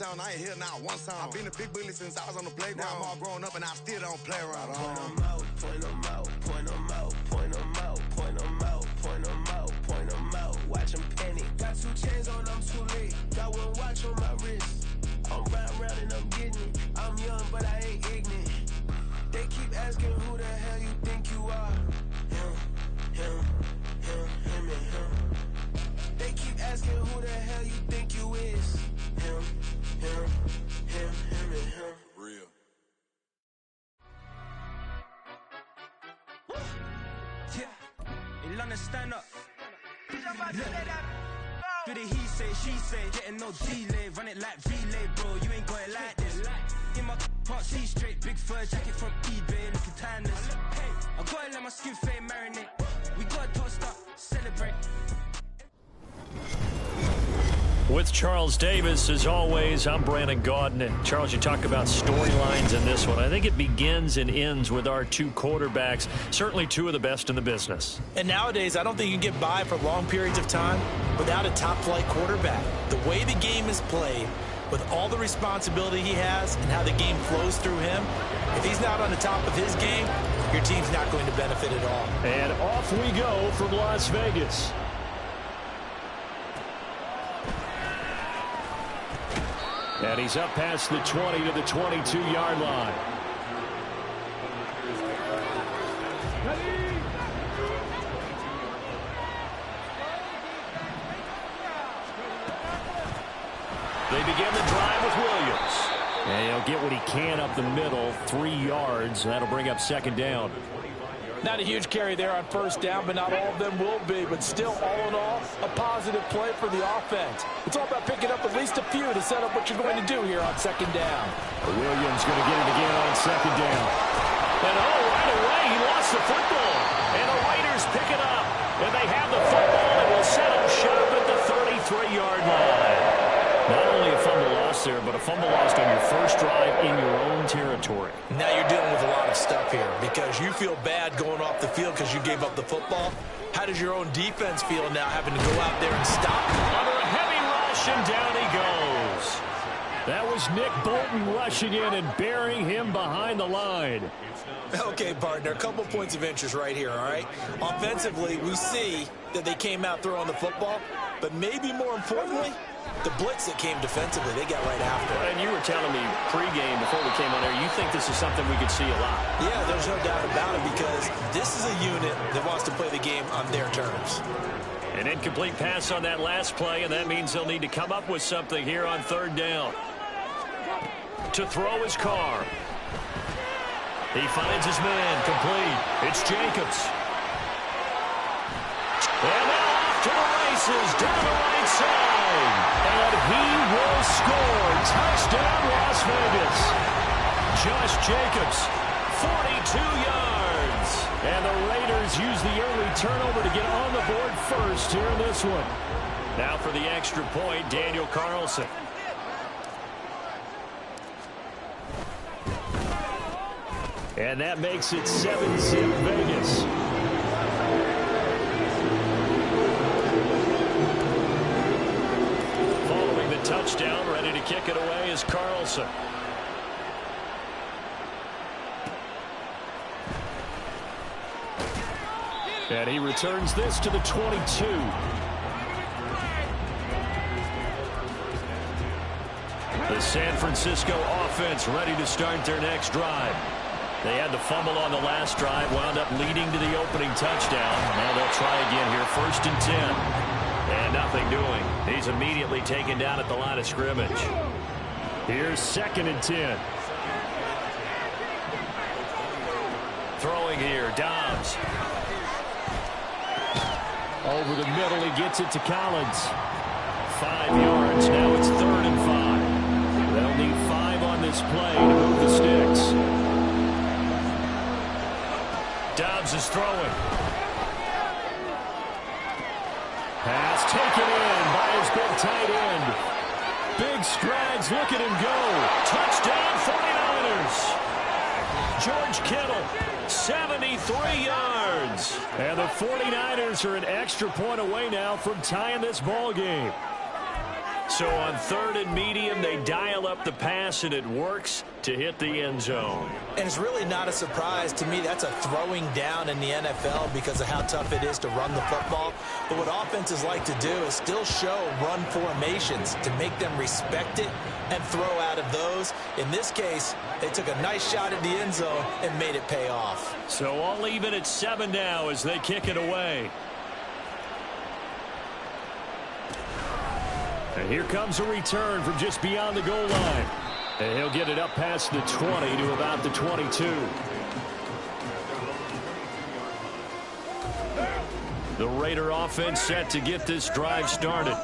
sound, I ain't hear not one song. I've been a big bully since I was on the playground. Now I'm all grown up and I still don't play around. Point them out, point them out, point them out, point them out, point them out, point them out, point them out. Watch them panic. Got 2 chains on, I'm too late. Got 1 watch on my wrist. I'm round and I'm getting it. I'm young, but I ain't ignorant. They keep asking who the hell you think you are. Him and him. They keep asking who the hell you think you is. Him and him. Real. Yeah, in London, stand up. Look. Do the he say, she say, getting no delay, run it like relay, bro. You ain't got it like this. In my can't see straight, big fur jacket from eBay, looking timeless. I gotta let my skin fade marinate. We gotta toast up, celebrate. With Charles Davis, as always, I'm Brandon Gaudin. And Charles, you talk about storylines in this one. I think it begins and ends with our 2 quarterbacks, certainly 2 of the best in the business. And nowadays, I don't think you can get by for long periods of time without a top-flight quarterback. The way the game is played, with all the responsibility he has and how the game flows through him, if he's not on the top of his game, your team's not going to benefit at all. And off we go from Las Vegas. And he's up past the 20 to the 22-yard line. They begin the drive with Williams. And he'll get what he can up the middle, 3 yards. That'll bring up 2nd down. Not a huge carry there on 1st down, but not all of them will be. But still, all in all, a positive play for the offense. It's all about picking up at least a few to set up what you're going to do here on 2nd down. Williams going to get it again on 2nd down. And right away, he lost the football. And the Raiders pick it up. And they have the football and will set up shop at the 33-yard line. Not only a fumble loss there, but a fumble lost on your first drive in your own territory. Now you're dealing with a lot of stuff here because you feel bad going off the field because you gave up the football. How does your own defense feel now having to go out there and stop? Under a heavy rush, and down he goes. That was Nick Bolton rushing in and burying him behind the line. Okay, partner, a couple points of interest right here, all right? Offensively, we see that they came out throwing the football, but maybe more importantly, the blitz that came defensively, they got right after it. And you were telling me pregame before we came on air, you think this is something we could see a lot. Yeah, there's no doubt about it because this is a unit that wants to play the game on their terms. An incomplete pass on that last play, and that means they'll need to come up with something here on 3rd down. To throw his car. He finds his man, complete. It's Jacobs. And now off to the races, down the right side. And he will score. Touchdown, Las Vegas. Josh Jacobs, 42 yards. And the Raiders use the early turnover to get on the board first here in this one. Now for the extra point, Daniel Carlson. And that makes it 7-zip Vegas. Following the touchdown, ready to kick it away is Carlson. And he returns this to the 22. The San Francisco offense ready to start their next drive. They had the fumble on the last drive, wound up leading to the opening touchdown. Now they'll try again here, 1st and 10. And nothing doing. He's immediately taken down at the line of scrimmage. Here's 2nd and 10. Throwing here, Dobbs. Over the middle, he gets it to Collins. 5 yards, now it's 3rd and 5. They'll need 5 on this play to move the sticks. Dobbs is throwing. Pass taken in by his big tight end. Big strides, look at him go. Touchdown 49ers. George Kittle, 73 yards. And the 49ers are an extra point away now from tying this ball game. So on 3rd and medium, they dial up the pass, and it works to hit the end zone. And it's really not a surprise to me. That's a throwing down in the NFL because of how tough it is to run the football. But what offenses like to do is still show run formations to make them respect it and throw out of those. In this case, they took a nice shot at the end zone and made it pay off. So all even at 7 now as they kick it away. And here comes a return from just beyond the goal line. And he'll get it up past the 20 to about the 22. The Raider offense set to get this drive started.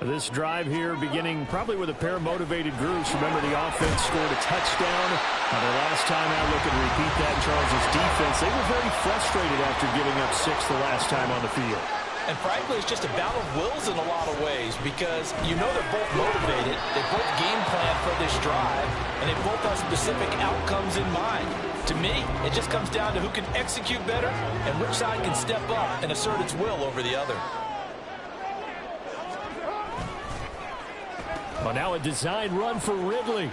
This drive here beginning probably with a pair of motivated groups. Remember, the offense scored a touchdown. The last time out, look and repeat that, Charles' defense. They were very frustrated after giving up 6 the last time on the field. And frankly, it's just a battle of wills in a lot of ways because you know they're both motivated. They both game plan for this drive, and they both have specific outcomes in mind. To me, it just comes down to who can execute better and which side can step up and assert its will over the other. Well, now a design run for Ridley.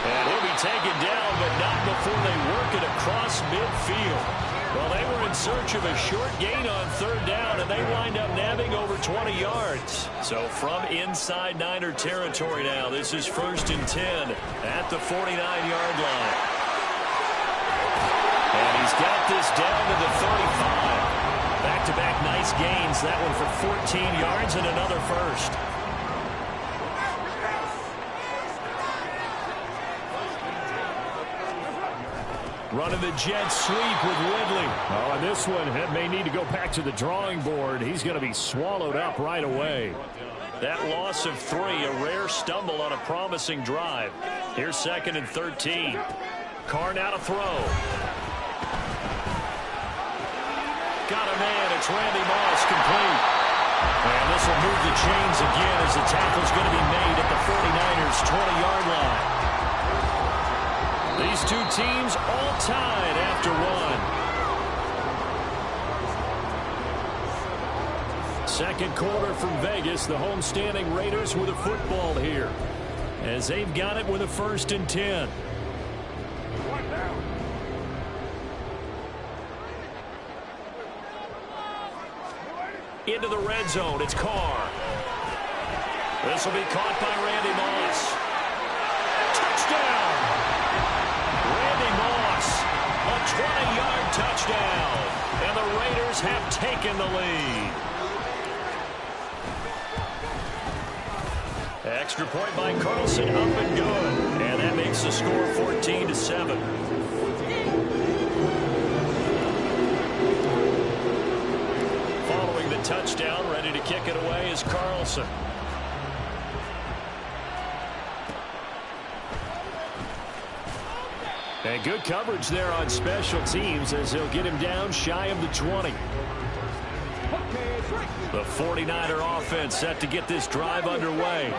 And he'll be taken down, but not before they work it across midfield. Well, they were in search of a short gain on 3rd down, and they wind up nabbing over 20 yards. So from inside Niner territory now, this is 1st and 10 at the 49-yard line. And he's got this down to the 35. Back-to-back nice gains. That one for 14 yards and another first. Running the jet sweep with Ridley. Oh, and this one may need to go back to the drawing board. He's going to be swallowed up right away. That loss of 3, a rare stumble on a promising drive. Here's 2nd and 13. Carr now to throw. Got a man. It's Randy Moss, complete. And this will move the chains again as the tackle's going to be made at the 49ers' 20-yard line. These two teams all tied after 1. Second quarter from Vegas. The homestanding Raiders with a football here as they've got it with a 1st and 10. Into the red zone. It's Carr. This will be caught by Randy Moss. Touchdown! Randy Moss, a 20-yard touchdown. And the Raiders have taken the lead. Extra point by Carlson, up and good. And that makes the score 14-7. Following the touchdown, ready to kick it away is Carlson. And good coverage there on special teams as he'll get him down shy of the 20. The 49er offense set to get this drive underway.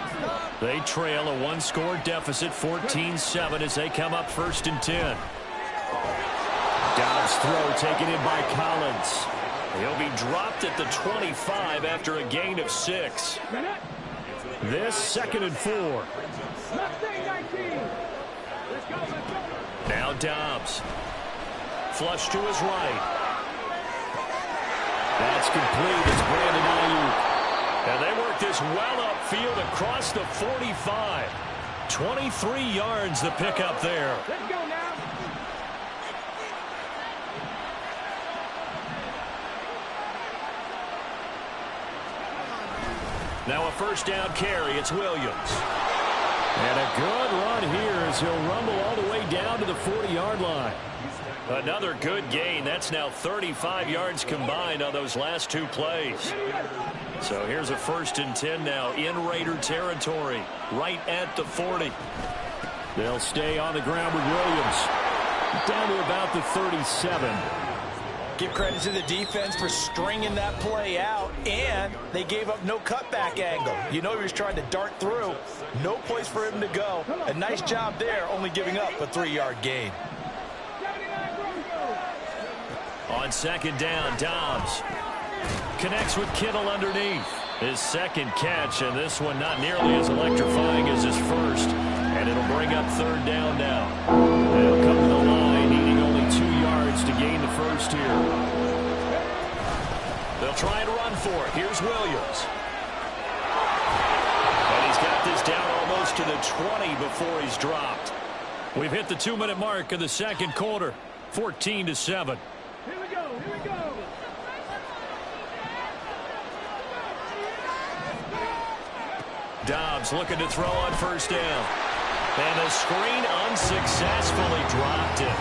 They trail a 1-score deficit, 14-7, as they come up 1st and 10. Dobbs' throw taken in by Collins. He'll be dropped at the 25 after a gain of 6. This 2nd and 4. Now Dobbs. Flush to his right. That's complete. It's Brandon Ayuk. And they work this well upfield across the 45. 23 yards the pickup there. Let's go now. Now a 1st down carry. It's Williams. And a good run here as he'll rumble all the way down to the 40-yard line. Another good gain. That's now 35 yards combined on those last 2 plays. So here's a 1st and 10 now in Raider territory, right at the 40. They'll stay on the ground with Williams. Down to about the 37. Give credit to the defense for stringing that play out, and they gave up no cutback angle. You know he was trying to dart through. No place for him to go. A nice job there, only giving up a 3-yard gain. On 2nd down, Dobbs. Connects with Kittle underneath. His second catch, and this one not nearly as electrifying as his first. And it'll bring up third down now. They'll come to the line, needing only 2 yards to gain the first here. They'll try and run for it. Here's Williams. And he's got this down almost to the 20 before he's dropped. We've hit the 2-minute mark of the second quarter. 14-7. Here we go. Dobbs looking to throw on first down. And the screen unsuccessfully dropped it.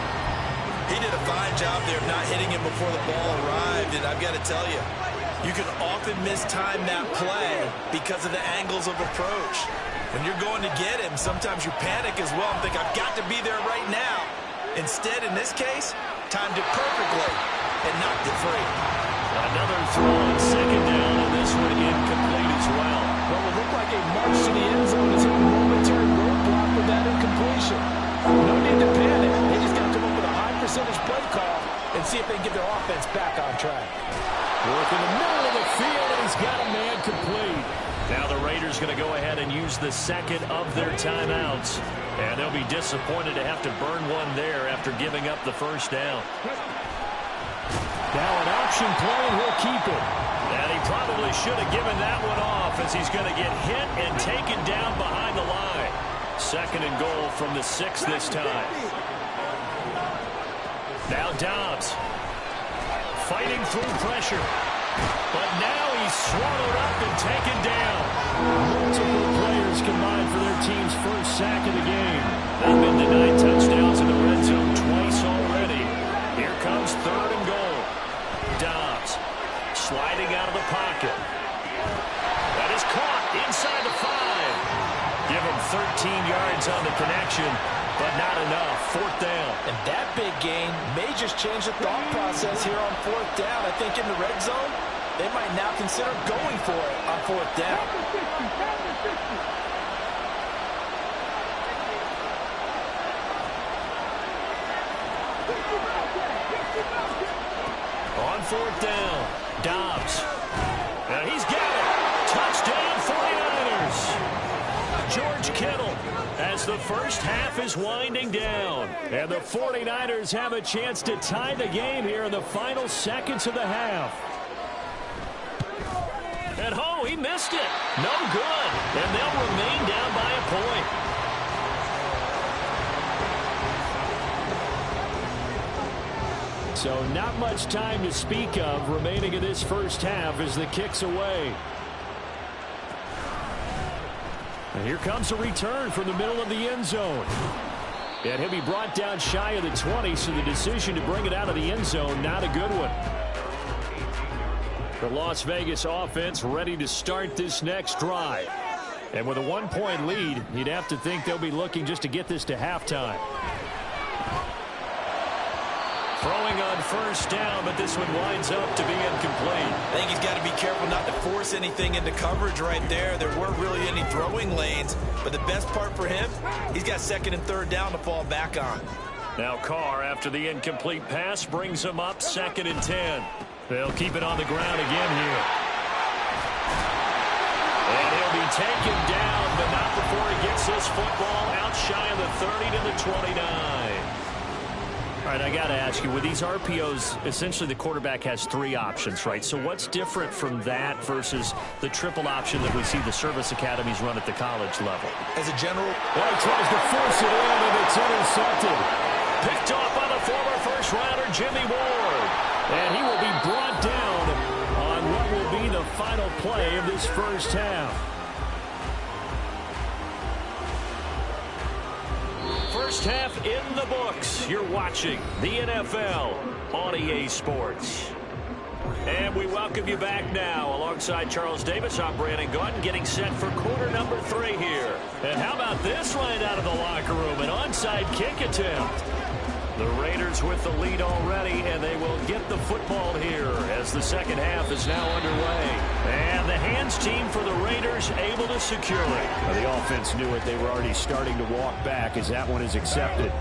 He did a fine job there of not hitting him before the ball arrived. And I've got to tell you, you can often mistime that play because of the angles of approach. When you're going to get him, sometimes you panic as well and think, I've got to be there right now. Instead, in this case, timed it perfectly and knocked it free. Another throw on second down, and this one incomplete as well. What would look like a march to the end zone is a momentary roadblock with that incompletion. No need to panic. They just got to come up with a high percentage play call and see if they can get their offense back on track. Work in the middle of the field, and he's got a man complete. Now the Raiders going to go ahead and use the second of their timeouts. And they'll be disappointed to have to burn one there after giving up the first down. Now an option play, and he'll keep it. And he probably should have given that one off as he's going to get hit and taken down behind the line. Second and goal from the 6 this time. Now Dobbs fighting through pressure. But now he's swallowed up and taken down. Multiple players combined for their team's first sack of the game. They've been denied touchdowns in the red zone twice already. Here comes third and goal. Dobbs sliding out of the pocket. That is caught inside the 5. Give him 13 yards on the connection, but not enough. Fourth down. And that big gain may just change the thought process here on fourth down. I think in the red zone, they might now consider going for it on fourth down. On fourth down, Dobbs. And he's got it. Touchdown 49ers. George Kittle as the first half is winding down. And the 49ers have a chance to tie the game here in the final seconds of the half. And he missed it. No good. And they'll remain down by a point. So not much time to speak of remaining in this first half as the kick's away. And here comes a return from the middle of the end zone. And he'll be brought down shy of the 20, so the decision to bring it out of the end zone, not a good one. The Las Vegas offense ready to start this next drive. And with a 1-point lead, you'd have to think they'll be looking just to get this to halftime. Throwing on first down, but this one winds up to be incomplete. I think he's got to be careful not to force anything into coverage right there. There weren't really any throwing lanes, but the best part for him, he's got second and third down to fall back on. Now Carr, after the incomplete pass, brings him up 2nd and 10. They'll keep it on the ground again here. And he'll be taken down, but not before he gets this football out shy of the 30 to the 29. All right, I got to ask you, with these RPOs, essentially the quarterback has 3 options, right? So what's different from that versus the triple option that we see the service academies run at the college level? As a general, well, he tries to force it in, and it's intercepted. Picked off by the former first-rounder Jimmy Ward. And he will be brought down on what will be the final play of this first half. First half in the books. You're watching the NFL on EA Sports. And we welcome you back now. Alongside Charles Davis, I'm Brandon Gaudin, getting set for quarter number 3 here. And how about this right out of the locker room? An onside kick attempt. The Raiders with the lead already, and they will get the football here as the second half is now underway. And the hands team for the Raiders able to secure it. Well, the offense knew it. They were already starting to walk back as that one is accepted.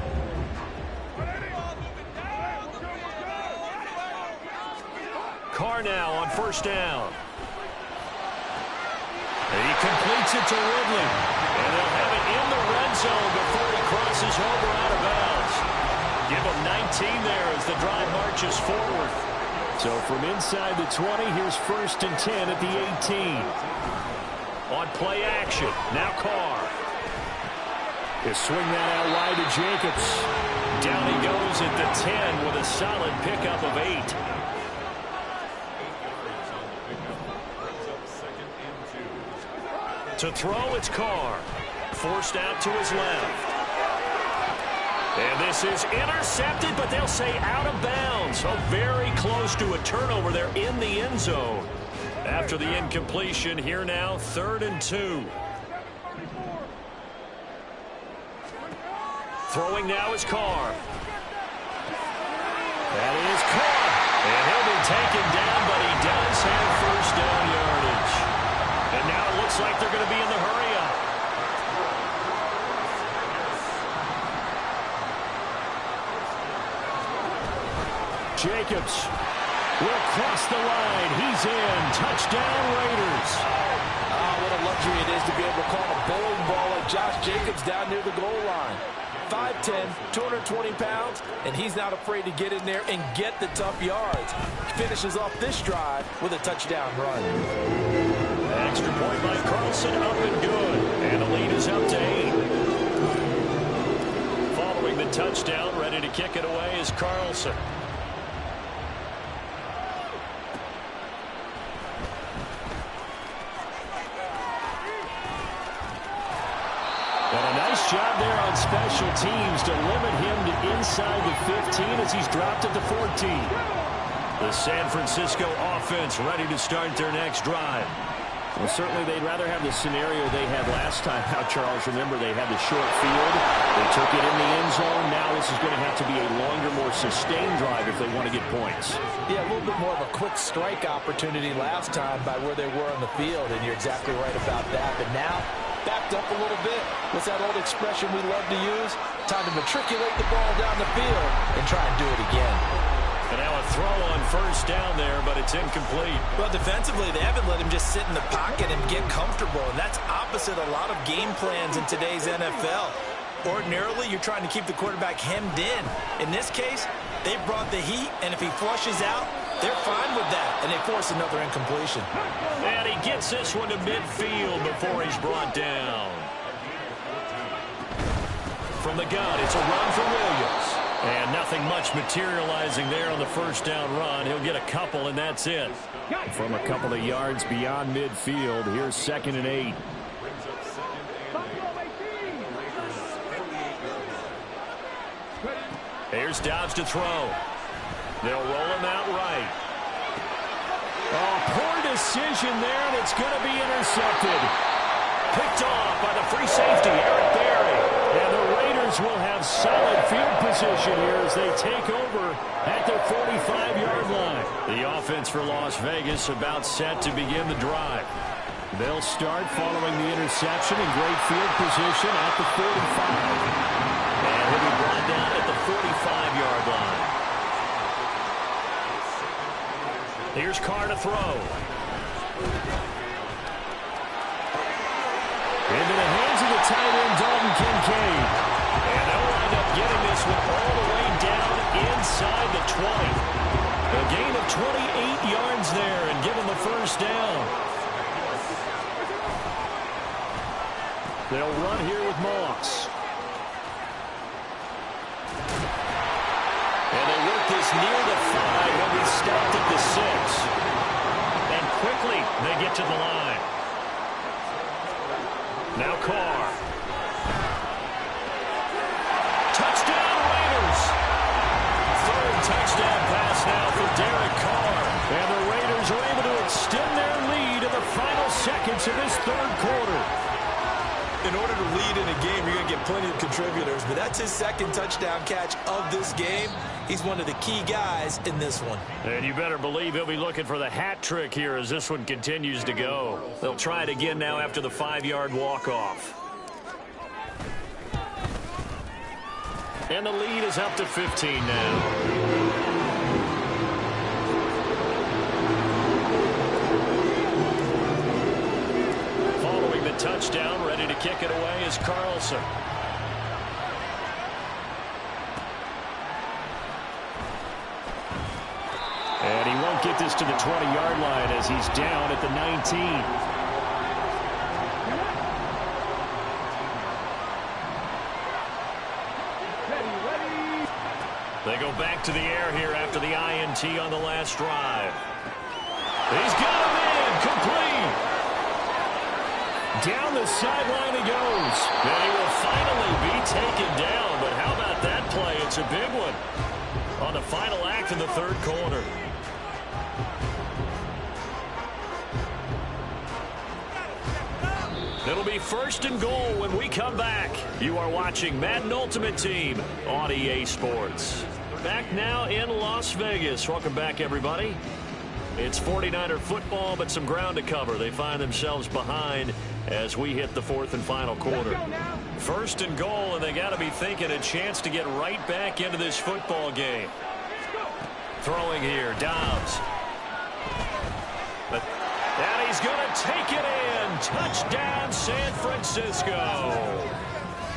Carr Carr now on first down. He completes it to Ridley. And they'll have it in the red zone before he crosses over out of bounds. Give him 19 there as the drive marches forward. So from inside the 20, here's 1st and 10 at the 18. On play action, now Carr. He'll swing that out wide to Jacobs. Down he goes at the 10 with a solid pickup of 8. To throw, it's Carr. Forced out to his left. And this is intercepted, but they'll say out of bounds. So very close to a turnover there in the end zone. After the incompletion, here now, 3rd and 2. Throwing now is Carr. That is Carr. And he'll be taken down, but he does have first down yardage. And now it looks like they're going to be in the hurry-up. Jacobs will cross the line. He's in. Touchdown, Raiders. What a luxury it is to be able to call a bowling ball like Josh Jacobs down near the goal line. 5'10", 220 pounds, and he's not afraid to get in there and get the tough yards. Finishes off this drive with a touchdown run. Extra point by Carlson, up and good. And the lead is up to 8. Following the touchdown, ready to kick it away is Carlson. And a nice job there on special teams to limit him to inside the 15 as he's dropped at the 14. The San Francisco offense ready to start their next drive. Well, certainly they'd rather have the scenario they had last time out, Charles. Remember, they had the short field. They took it in the end zone. Now this is going to have to be a longer, more sustained drive if they want to get points. Yeah, a little bit more of a quick strike opportunity last time by where they were on the field, and you're exactly right about that. But now, backed up a little bit. What's that old expression we love to use? Time to matriculate the ball down the field and try and do it again. And now a throw on first down there, but it's incomplete. Well, defensively, they haven't let him just sit in the pocket and get comfortable, and that's opposite a lot of game plans in today's NFL. Ordinarily, you're trying to keep the quarterback hemmed in. In this case, they brought the heat, and if he flushes out, they're fine with that, and they force another incompletion. And he gets this one to midfield before he's brought down. From the gun, it's a run for Williams. And nothing much materializing there on the first down run. He'll get a couple, and that's it. From a couple of yards beyond midfield, here's 2nd and 8. Here's Dobbs to throw. They'll roll him out right. Oh, poor decision there, and it's going to be intercepted. Picked off by the free safety, Eric Berry. And the Raiders will have solid field position here as they take over at their 45-yard line. The offense for Las Vegas about set to begin the drive. They'll start following the interception in great field position at the 45. And he'll be brought down at the 45-yard line. Here's Carr to throw. Into the hands of the tight end, Dalton Kincaid. And they'll wind up getting this one all the way down inside the 20. A gain of 28 yards there and given the first down. They'll run here with Moss. And they work this near the 5. They'll be stopped at the 6. And quickly they get to the line. Now Carr. Touchdown Raiders. Third touchdown pass now for Derek Carr. And the Raiders are able to extend their lead in the final seconds of this third quarter. In order to lead in a game, you're going to get plenty of contributors, but that's his second touchdown catch of this game. He's one of the key guys in this one. And you better believe he'll be looking for the hat trick here as this one continues to go. They'll try it again now after the 5-yard walk-off. And the lead is up to 15 now. touchdown. Ready to kick it away is Carlson. And he won't get this to the 20-yard line as he's down at the 19. They go back to the air here after the INT on the last drive. He's got him in, complete. Down the sideline he goes. And he will finally be taken down, but how about that play? It's a big one on the final act of the third quarter. It'll be 1st and goal when we come back. You are watching Madden Ultimate Team on EA Sports. Back now in Las Vegas. Welcome back, everybody. It's 49er football, but some ground to cover. They find themselves behind as we hit the 4th and final quarter. 1st and goal, and they got to be thinking a chance to get right back into this football game. Throwing here, Dobbs. And he's going to take it in. Touchdown, San Francisco.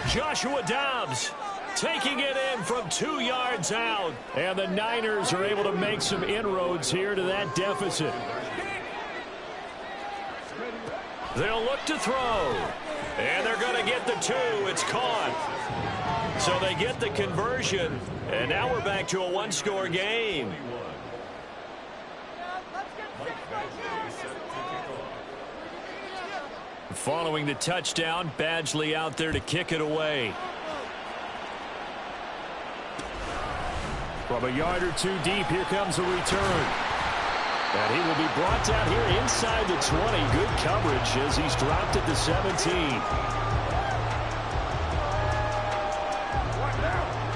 Joshua Dobbs taking it in from 2 yards out. And the Niners are able to make some inroads here to that deficit. They'll look to throw. And they're going to get the 2. It's caught. So they get the conversion. And now we're back to a one-score game. Following the touchdown, Badgley out there to kick it away. From a yard or 2 deep, here comes a return. And he will be brought down here inside the 20. Good coverage as he's dropped at the 17.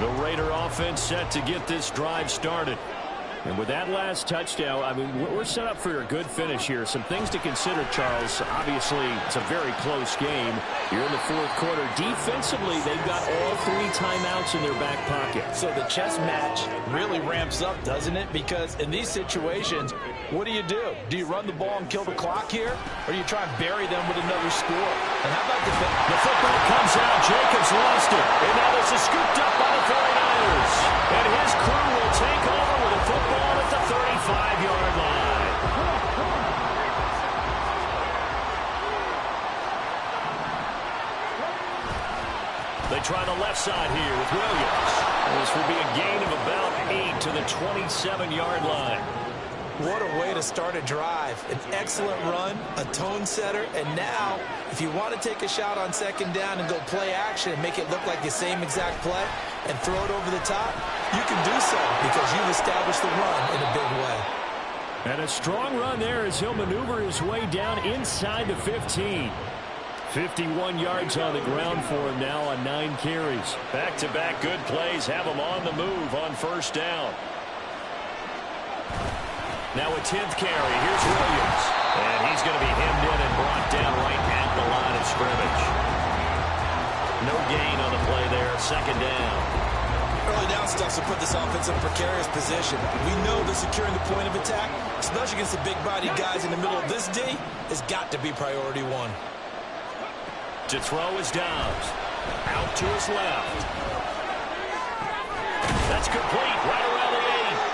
The Raider offense set to get this drive started. And with that last touchdown, I mean, we're set up for a good finish here. Some things to consider, Charles. Obviously, it's a very close game. You're in the 4th quarter. Defensively, they've got all 3 timeouts in their back pocket. So the chess match really ramps up, doesn't it? Because in these situations, what do? Do you run the ball and kill the clock here? Or do you try and bury them with another score? And how about the football comes out. Jacobs lost it. And now this is scooped up by the 49ers. And his crew will take over with a football at the 35-yard line. They try the left side here with Williams. This will be a gain of about 8 to the 27-yard line. What a way to start a drive. An excellent run, a tone setter, and now, if you want to take a shot on 2nd down and go play action and make it look like the same exact play and throw it over the top, you can do so because you've established the run in a big way. And a strong run there as he'll maneuver his way down inside the 15. 51 yards on the ground for him now on 9 carries. Back-to-back good plays have him on the move on 1st down. Now a 10th carry. Here's Williams. And he's going to be hemmed in and brought down right at the line of scrimmage. No gain on the play there. 2nd down. Early down stuff to put this offense in a precarious position. We know that securing the point of attack, especially against the big-bodied guys in the middle of this D, has got to be priority 1. To throw is Dobbs. Out to his left. That's complete. Right around the 8.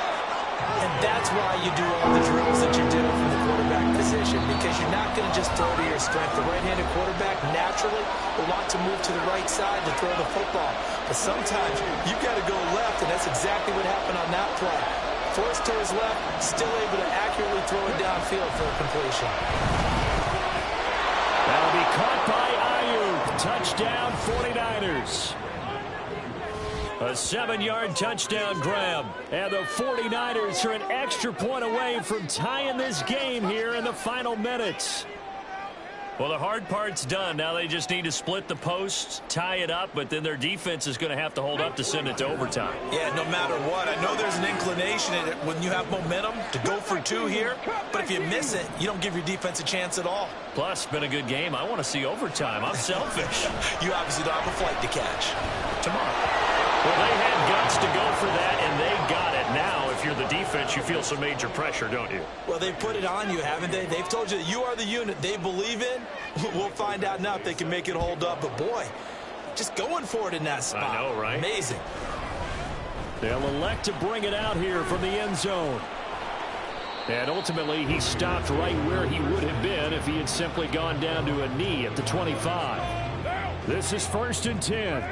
And that's why you do all the drills that you do from the quarterback position, because you're not going to just throw to your strength. The right-handed quarterback naturally will want to move to the right side to throw the football. But sometimes you've got to go left, and that's exactly what happened on that play. Forced to his left, still able to accurately throw it downfield for a completion. That'll be caught by Ayuk. Touchdown, 49ers. A 7-yard touchdown grab. And the 49ers are an extra point away from tying this game here in the final minutes. Well, the hard part's done. Now they just need to split the posts, tie it up, but then their defense is going to have to hold up to send it to overtime. Yeah, no matter what. I know there's an inclination in it when you have momentum to go for 2 here, but if you miss it, you don't give your defense a chance at all. Plus, it's been a good game. I want to see overtime. I'm selfish. You obviously don't have a flight to catch. Tomorrow. Well, they had guts to go for that, and they got it. Now, if you're the defense, you feel some major pressure, don't you? Well, they've put it on you, haven't they? They've told you that you are the unit they believe in. We'll find out now if they can make it hold up. But, boy, just going for it in that spot. I know, right? Amazing. They'll elect to bring it out here from the end zone. And ultimately, he stopped right where he would have been if he had simply gone down to a knee at the 25. This is 1st and 10.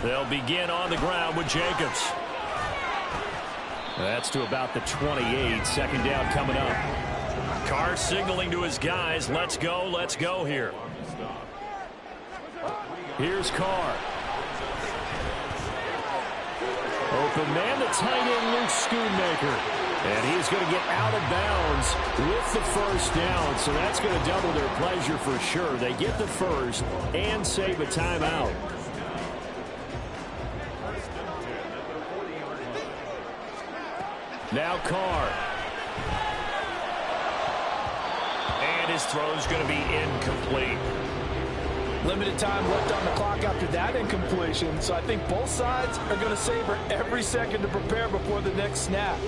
They'll begin on the ground with Jacobs. That's to about the 28. 2nd down coming up. Carr signaling to his guys, let's go here. Here's Carr. Open man, the tight end, Luke Schoonmaker. And he's going to get out of bounds with the 1st down, so that's going to double their pleasure for sure. They get the 1st and save a timeout. Now Carr. And his throw's going to be incomplete. Limited time left on the clock after that incompletion, so I think both sides are going to savor every second to prepare before the next snap.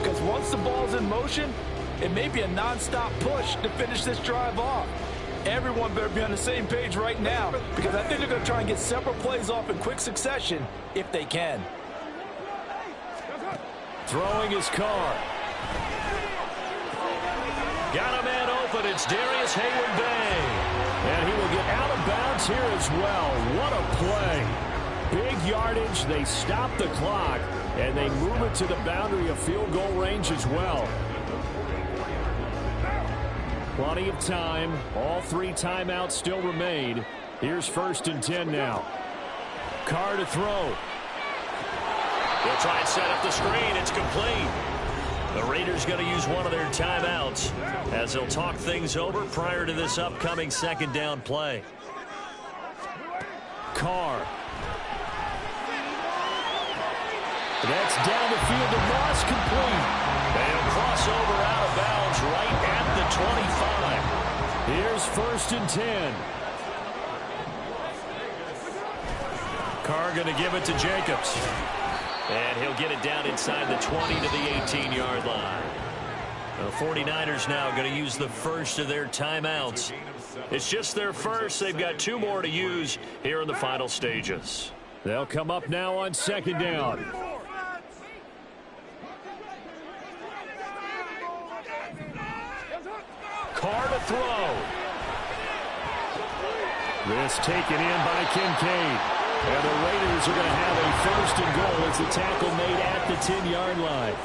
Because once the ball's in motion, it may be a non-stop push to finish this drive off. Everyone better be on the same page right now, because I think they're going to try and get several plays off in quick succession if they can. Throwing his Carr. Got a man open. It's Darius Hayward-Bay. And he will get out of bounds here as well. What a play. Big yardage. They stop the clock, and they move it to the boundary of field goal range as well. Plenty of time. All 3 timeouts still remain. Here's 1st and 10 now. Carr to throw. They'll try and set up the screen. It's complete. The Raiders going to use one of their timeouts as they'll talk things over prior to this upcoming 2nd down play. Carr. That's down the field to Moss, complete. They'll cross over out of bounds right at the 25. Here's 1st and 10. Carr going to give it to Jacobs. And he'll get it down inside the 20 to the 18-yard line. The 49ers now going to use the 1st of their timeouts. It's just their 1st. They've got 2 more to use here in the final stages. They'll come up now on 2nd down. Carr to throw. This taken in by Kincaid. And the Raiders are going to have a 1st and goal as the tackle made at the 10-yard line.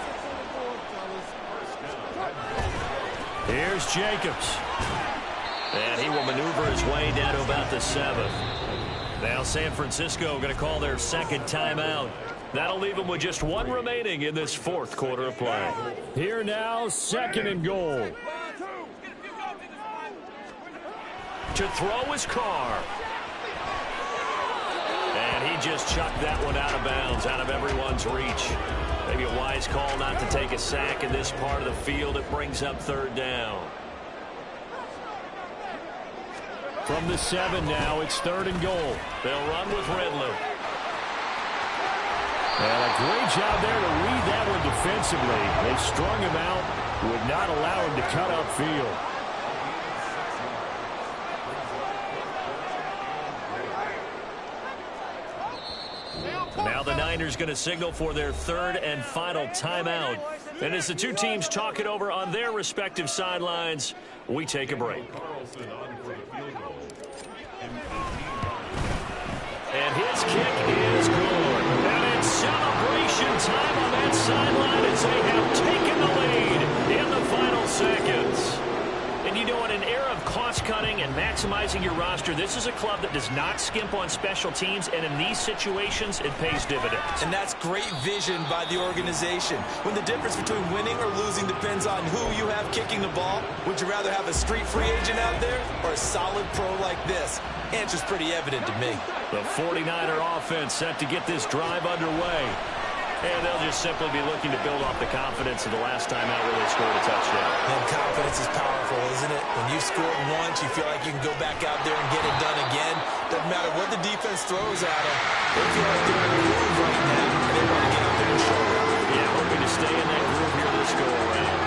Here's Jacobs. And he will maneuver his way down to about the 7. Now San Francisco going to call their 2nd timeout. That'll leave them with just 1 remaining in this 4th quarter of play. Here now, 2nd and goal. To throw is Carr. And he just chucked that one out of bounds, out of everyone's reach. Maybe a wise call not to take a sack in this part of the field. It brings up 3rd down. From the 7 now, it's 3rd and goal. They'll run with Redlew. And a great job there to read that one defensively. They strung him out, would not allow him to cut upfield. Now the Niners going to signal for their 3rd and final timeout. And as the 2 teams talk it over on their respective sidelines, we take a break. And his kick is good. And it's celebration time on that sideline as they have taken the lead in the final seconds. And you know, in an era of cost-cutting and maximizing your roster, this is a club that does not skimp on special teams, and in these situations, it pays dividends. And that's great vision by the organization. When the difference between winning or losing depends on who you have kicking the ball, would you rather have a street free agent out there or a solid pro like this? Answer's pretty evident to me. The 49er offense set to get this drive underway. And they'll just simply be looking to build off the confidence of the last time out where they scored a touchdown. And confidence is powerful. powerful, isn't it? When you scored once, you feel like you can go back out there and get it done again. Doesn't matter what the defense throws at them. They feel like they're in the groove right now, and they want to get out there and show it. Yeah, hoping to stay in that groove here this go-around.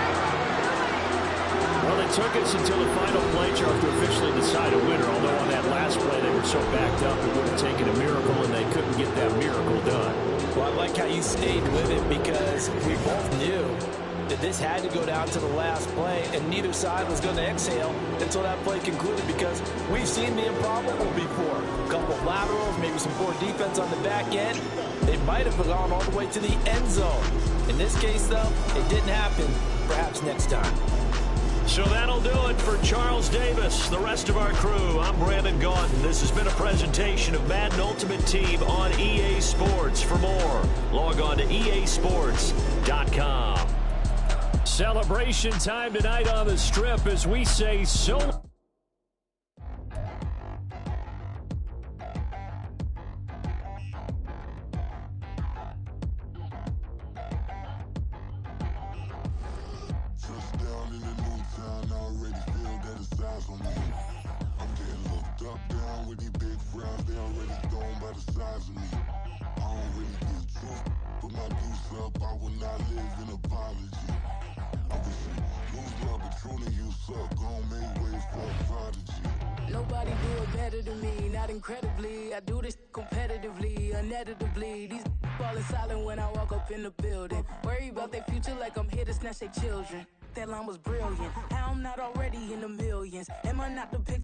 Well, it took us until the final play, Charles, to officially decide a winner, although on that last play they were so backed up it would have taken a miracle, and they couldn't get that miracle done. Well, I like how you stayed with it because we both knew that this had to go down to the last play, and neither side was going to exhale until that play concluded because we've seen the improbable before. A couple of laterals, maybe some poor defense on the back end. They might have gone all the way to the end zone. In this case, though, it didn't happen. Perhaps next time. So that'll do it for Charles Davis, the rest of our crew. I'm Brandon Gaudin. This has been a presentation of Madden Ultimate Team on EA Sports. For more, log on to easports.com. Celebration time tonight on the Strip as we say so. Nobody do it better than me, not incredibly. I do this competitively, uneditably. These falling silent when I walk up in the building. Worry about their future like I'm here to snatch their children. That line was brilliant. How I'm not already in the millions. Am I not the pick?